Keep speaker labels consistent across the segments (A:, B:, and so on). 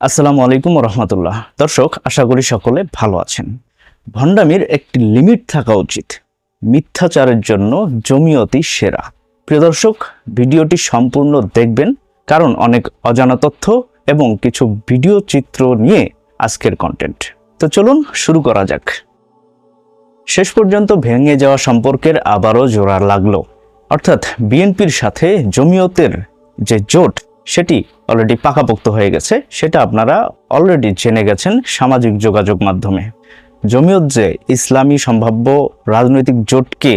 A: আসসালামু আলাইকুম রহমতুল্লাহ। দর্শক, আশা করি সকলে ভালো আছেন। ভণ্ডামির একটি লিমিট থাকা উচিত। মিথ্যাচারের জন্য জমিয়তই সেরা। প্রিয় দর্শক, ভিডিওটি সম্পূর্ণ দেখবেন, কারণ অনেক অজানা তথ্য এবং কিছু ভিডিও চিত্র নিয়ে আজকের কন্টেন্ট। তো চলুন শুরু করা যাক। শেষ পর্যন্ত ভেঙে যাওয়া সম্পর্কের আবারও জোড়া লাগলো, অর্থাৎ বিএনপির সাথে জমিয়তের যে জোট সেটি অলরেডি পাকাপোক্ত হয়ে গেছে। সেটা আপনারা অলরেডি জেনে গেছেন সামাজিক যোগাযোগ মাধ্যমে। জমিয়ত যে ইসলামী সম্ভাব্য রাজনৈতিক জোটকে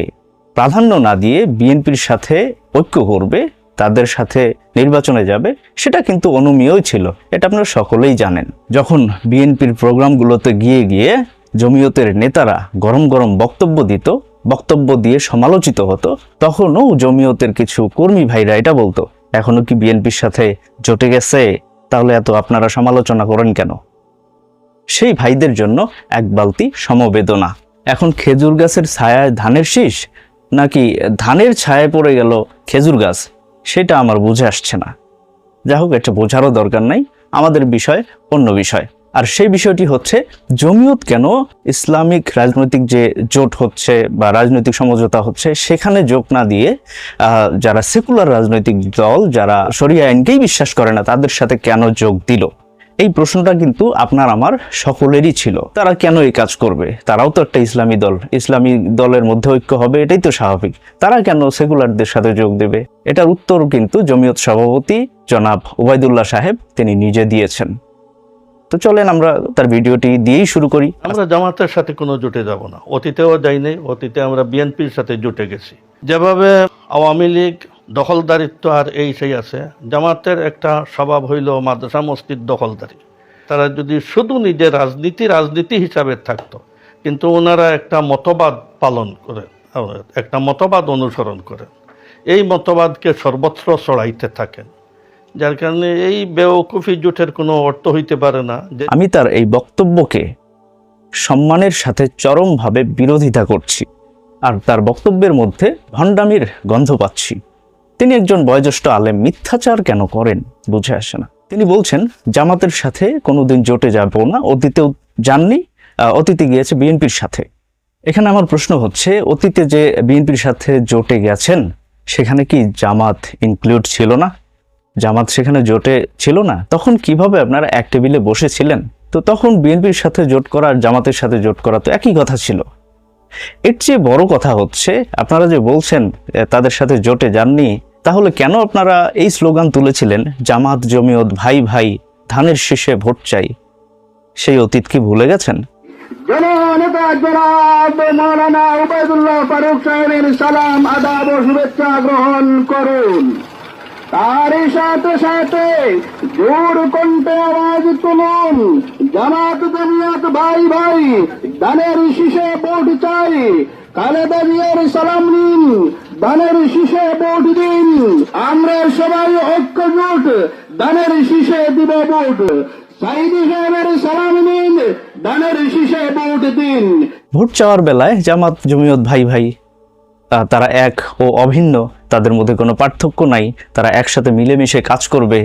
A: প্রাধান্য না দিয়ে বিএনপির সাথে ঐক্য করবে, তাদের সাথে নির্বাচনে যাবে, সেটা কিন্তু অনুমেয়ই ছিল। এটা আপনারা সকলেই জানেন। যখন বিএনপির প্রোগ্রামগুলোতে গিয়ে গিয়ে জমিয়তের নেতারা গরম গরম বক্তব্য দিত, বক্তব্য দিয়ে সমালোচিত হতো, তখনও জমিয়তের কিছু কর্মী ভাইরা এটা বলতো, এখনো কি বিএনপির সাথে জোটে গেছে, তাহলে এত আপনারা সমালোচনা করেন কেন? সেই ভাইদের জন্য এক বালতি সমবেদনা। এখন খেজুর গাছের ছায়ায় ধানের শীষ, নাকি ধানের ছায়ায় পড়ে গেল খেজুর গাছ, সেটা আমার বুঝে আসছে না। যা হোক, এটা বোঝারও দরকার নাই, আমাদের বিষয় অন্য বিষয়। আর সেই বিষয়টি হচ্ছে, জমিয়ত কেন ইসলামিক রাজনৈতিক যে জোট হচ্ছে বা রাজনৈতিক সমঝোতা হচ্ছে সেখানে যোগ না দিয়ে যারা সেকুলার রাজনৈতিক দল, যারা শরিয়া আইনকেই বিশ্বাস করে না, তাদের সাথে কেন যোগ দিল? এই প্রশ্নটা কিন্তু আপনার আমার সকলেরই ছিল। তারা কেন এই কাজ করবে? তারাও তো একটা ইসলামী দল, ইসলামী দলের মধ্যে ঐক্য হবে, এটাই তো স্বাভাবিক। তারা কেন সেকুলারদের সাথে যোগ দেবে? এটার উত্তর কিন্তু জমিয়ত সভাপতি জনাব ওবায়দুল্লাহ সাহেব তিনি নিজে দিয়েছেন। তো চলেন আমরা তার ভিডিওটি দিয়েই শুরু করি।
B: আমরা জামাতের সাথে কোনো জোটে যাব না, অতীতেও যাইনি। অতীতে আমরা বিএনপির সাথে জোটে গেছি। যেভাবে আওয়ামী লীগ দখলদারিত্ব আর এই সেই আছে, জামাতের একটা স্বভাব হইল মাদ্রাসা মসজিদ দখলদারি। তারা যদি শুধু নিজের রাজনীতি হিসাবে থাকতো, কিন্তু ওনারা একটা মতবাদ পালন করেন, একটা মতবাদ অনুসরণ করেন, এই মতবাদকে সর্বত্র ছড়াইতে থাকেন। যার কারণে এই বেওকুফি জোটের কোনো অর্থ হইতে পারে না।
A: আমি তার এই বক্তব্যকে সম্মানের সাথে চরমভাবে বিরোধিতা করছি, আর তার বক্তব্যের মধ্যে ভণ্ডামির গন্ধ পাচ্ছি। তিনি একজন বয়োজ্যেষ্ঠ আলেম, মিথ্যাচার কেন করেন বুঝে আসে না। তিনি বলছেন জামাতের সাথে কোনোদিন জোটে যাব না, অতীতেও যাননি, অতীতে গিয়েছে বিএনপির সাথে। এখানে আমার প্রশ্ন হচ্ছে, অতীতে যে বিএনপির সাথে জোটে গেছেন সেখানে কি জামাত ইনক্লুড ছিল না? জামাত সেখানে জোটে ছিল না? তখন কিভাবে আপনারা এক টেবিলে বসেছিলেন? তো তখন বিএনপির সাথে জোট করা আর জামাতের সাথে জোট করা তো একই কথা ছিল। এর চেয়ে বড় কথা হচ্ছে, আপনারা যে বলছেন তাদের সাথে জোটে যাননি, তাহলে কেন আপনারা এই স্লোগান তুলেছিলেন, জামাত জমিয়ত ভাই ভাই, ধানের শীষে ভোট চাই? সেই অতীত কি ভুলে গেছেন?
C: জননেতা জনাব মাওলানা ওবায়দুল্লাহ ফারুক সাহেবের সালাম, আদাব ও শুভেচ্ছা গ্রহণ করুন। তারই সাথে সাথে জোর কণ্ঠে আওয়াজ তুলুন, জামাত জমিয়ত ভাই ভাই, ধানের শীষে ভোট চাই। খালেদা জিয়ার সালাম নিন, ধানের শীষে ভোট দিন। আমরা সবাই ঐক্যজোট, ধানের শীষে দিব ভোট। সাইদি সাহেবের সালাম নিন, ধানের শীষে ভোট দিন।
A: ভোট চাওয়ার বেলায় জামাত জমিয়ত ভাই ভাই, তারা এক ও অভিন্ন, তাদের মধ্যে কোনো পার্থক্য নাই, তারা একসাথে মিলেমিশে কাজ করবে।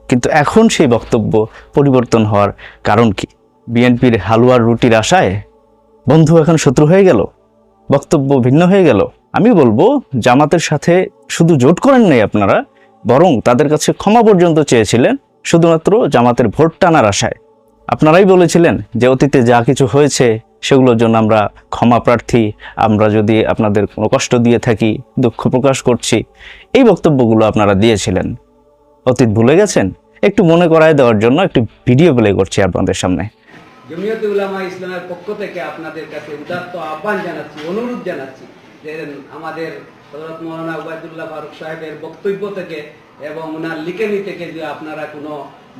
A: কিন্তু এখন সেই বক্তব্য পরিবর্তন হওয়ার কারণ কি? বিএনপির হালুয়ার রুটির আশায় বন্ধু এখন শত্রু হয়ে গেল, বক্তব্য ভিন্ন হয়ে গেল। আমি বলবো, জামাতের সাথে শুধু জোট করেন নাই আপনারা, বরং তাদের কাছে ক্ষমা পর্যন্ত চেয়েছিলেন, শুধুমাত্র জামাতের ভোট টানার আশায়। আপনারাই বলেছিলেন যে অতীতে যা কিছু হয়েছে সেগুলোর জন্য আমরা ক্ষমা প্রার্থী, আমরা যদি আপনাদের কোনো কষ্ট দিয়ে থাকি দুঃখ প্রকাশ করছি। এই বক্তব্যগুলো আপনারা দিয়েছিলেন। অতীত ভুলে গেছেন? একটু মনে করায় দেওয়ার জন্য একটি ভিডিও প্লে করছি আপনাদের সামনে।
D: জমিয়তে উলামা ইসলামের পক্ষ থেকে আপনাদের কাছে উদাত্ত আহ্বান জানাচ্ছি, অনুরোধ জানাচ্ছি যে আমাদের হযরত মাওলানা ওবায়দুল্লাহ ফারুক সাহেবের বক্তব্য থেকে এবং ওনার লিখনি থেকে যে আপনারা কোনো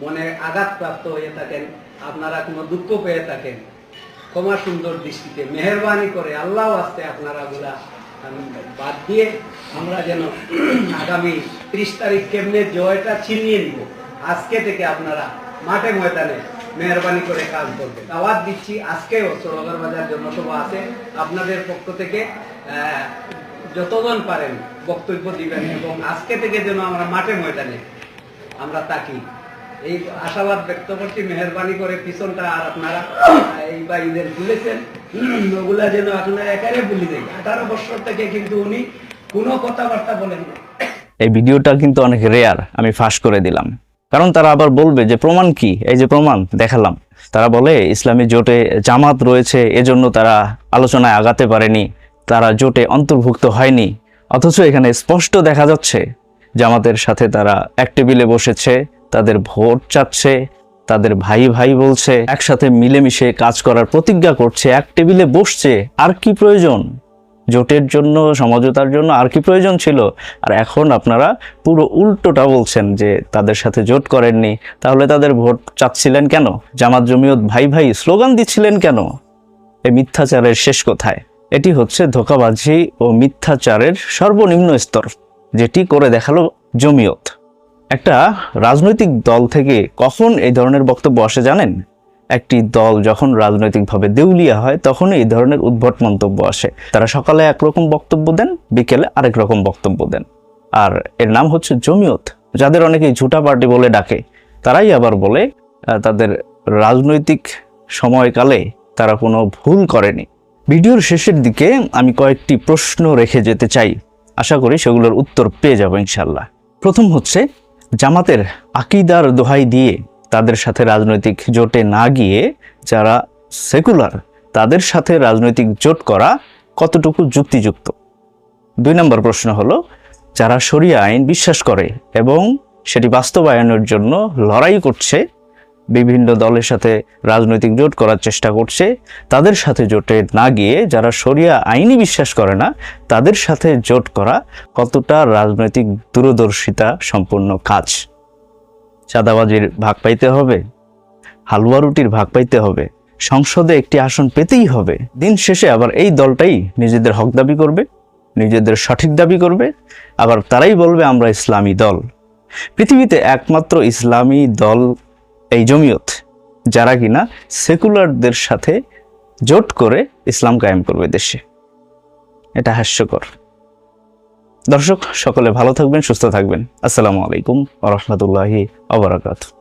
D: মনে আঘাতপ্রাপ্ত হয়ে থাকেন, আপনারা কোনো দুঃখ পেয়ে থাকেন, ক্ষমা সুন্দর দৃষ্টিতে মেহেরবানি করে আল্লাহ ওয়াস্তে আপনারা গুলা বাদ দিয়ে আমরা যেন আগামী 30 তারিখ কেমনে জয়টা ছিনিয়ে নিব, আজকে থেকে আপনারা মাঠে ময়দানে মেহরবানি করে কাজ করবেন। দাওয়াত দিচ্ছি, আজকেও সরোবর বাজার জনসভা আছে, আপনাদের পক্ষ থেকে যতজন পারেন বক্তব্য দিবেন এবং আজকে থেকে যেন আমরা মাঠে ময়দানে আমরা থাকি। এই আশাবাদ ব্যক্ত করছি, মেহরবানি করে পিছনটা আর আপনারা এই বা ঈদের ভুলেছেন ওগুলা যেন আপনারা একারে ভুলে যাই। 18 বছর থেকে কিন্তু উনি কোনো কথাবার্তা বলেন না।
A: এই ভিডিওটা কিন্তু অনেক রেয়ার, আমি ফাঁস করে দিলাম, কারণ তারা আবার বলবে যে প্রমাণ কি, এই যে প্রমাণ দেখালাম। তারা বলে ইসলামী জোটে জামাত রয়েছে, এজন্য তারা আলোচনায় আগাতে পারেনি, তারা জোটে অন্তর্ভুক্ত হয়নি। অথচ এখানে স্পষ্ট দেখা যাচ্ছে জামাতের সাথে তারা এক টেবিলে বসেছে, তাদের ভোট চাচ্ছে, তাদের ভাই ভাই বলছে, একসাথে মিলেমিশে কাজ করার প্রতিজ্ঞা করছে, এক টেবিলে বসছে। আর কি প্রয়োজন? জোটের জন্য, সমঝোতার জন্য আর কি প্রয়োজন ছিল? আর এখন আপনারা পুরো উল্টোটা বলছেন যে তাদের সাথে জোট করেননি, তাহলে তাদের ভোট চাচ্ছিলেন কেন? জামাত জমিয়ত ভাই ভাই স্লোগান দিচ্ছিলেন কেন? এই মিথ্যাচারের শেষ কোথায়? এটি হচ্ছে ধোঁকাবাজি ও মিথ্যাচারের সর্বনিম্ন স্তর, যেটি করে দেখালো জমিয়ত। একটা রাজনৈতিক দল থেকে কখন এই ধরনের বক্তব্য আসে জানেন? একটি দল যখন রাজনৈতিকভাবে দেউলিয়া হয় তখন এই ধরনের উদ্ভট মন্তব্য আসে। তারা সকালে একরকম বক্তব্য দেন, বিকেলে আরেক রকম বক্তব্য দেন। আর এর নাম হচ্ছে জমিয়ত, যাদের অনেকেই ঝুটা পার্টি বলে ডাকে। তারাই আবার বলে তাদের রাজনৈতিক সময়কালে তারা কোনো ভুল করেনি। ভিডিওর শেষের দিকে আমি কয়েকটি প্রশ্ন রেখে যেতে চাই, আশা করি সেগুলোর উত্তর পেয়ে যাব ইনশাল্লাহ। প্রথম হচ্ছে, জামাতের আকীদার দোহাই দিয়ে তাদের সাথে রাজনৈতিক জোটে না গিয়ে যারা সেকুলার তাদের সাথে রাজনৈতিক জোট করা কতটুকু যুক্তিযুক্ত? 2 নম্বর প্রশ্ন হলো, যারা শরিয়া আইন বিশ্বাস করে এবং সেটি বাস্তবায়নের জন্য লড়াই করছে, বিভিন্ন দলের সাথে রাজনৈতিক জোট করার চেষ্টা করছে, তাদের সাথে জোটে না গিয়ে যারা শরিয়া আইনই বিশ্বাস করে না তাদের সাথে জোট করা কতটা রাজনৈতিক দূরদর্শিতা সম্পন্ন কাজ? চাঁদাবাজির ভাগ পাইতে হবে, হালুয়া রুটির ভাগ পাইতে হবে, সংসদে একটি আসন পেতেই হবে। দিন শেষে আবার এই দলটাই নিজেদের হক দাবি করবে, নিজেদের সঠিক দাবি করবে, আবার তারাই বলবে আমরা ইসলামী দল। পৃথিবীতে একমাত্র ইসলামী দল এই জমিয়ত, যারা কিনা সেকুলারদের সাথে জোট করে ইসলাম কায়েম করবে দেশে। এটা হাস্যকর। দর্শক সকলে ভালো থাকবেন, সুস্থ থাকবেন। আসসালামু আলাইকুম ওয়া রাহমাতুল্লাহি ওয়া বারাকাতুহু।